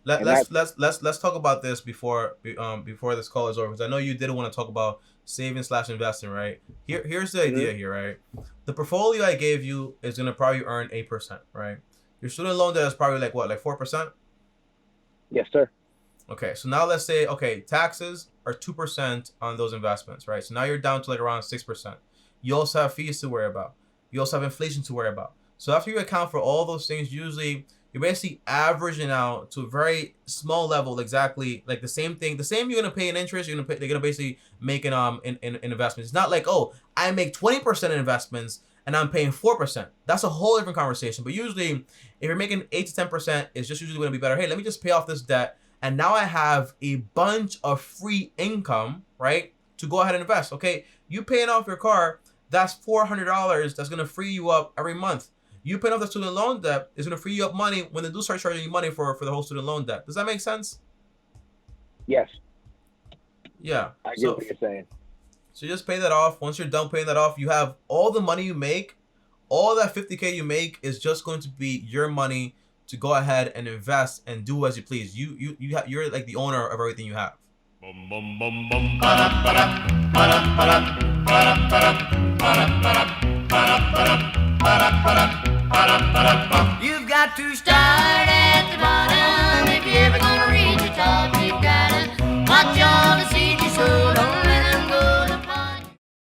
And that, let's talk about this before this call is over, because I know you did want to talk about saving slash investing, right? Here's the idea here, right? The portfolio I gave you is gonna probably earn 8%, right? Your student loan debt is probably like what, like 4%? yes, sir. Okay, so now let's say, okay, taxes are 2% on those investments, right? So now you're down to like around 6%. You also have fees to worry about. You also have inflation to worry about. So after you account for all those things, usually you're basically averaging out to a very small level, exactly like the same thing. The same you're gonna pay in interest, they're gonna basically make in investments. It's not like, oh, I make 20% in investments and I'm paying 4%. That's a whole different conversation. But usually, if you're making 8 to 10%, it's just usually gonna be better. Hey, let me just pay off this debt, and now I have a bunch of free income, right, to go ahead and invest. Okay, you paying off your car, that's $400 that's gonna free you up every month. You paying off the student loan debt is gonna free you up money when they do start charging you money for the whole student loan debt. Does that make sense? Yes, Yeah. I get So what you're saying. you just pay that off. Once you're done paying that off, you have all the money you make. All that 50K you make is just going to be your money to go ahead and invest and do as you please. You're like the owner of everything you have. You've got to start at the bottom if you're ever gonna reach the top. You've gotta watch all the seeds you sow.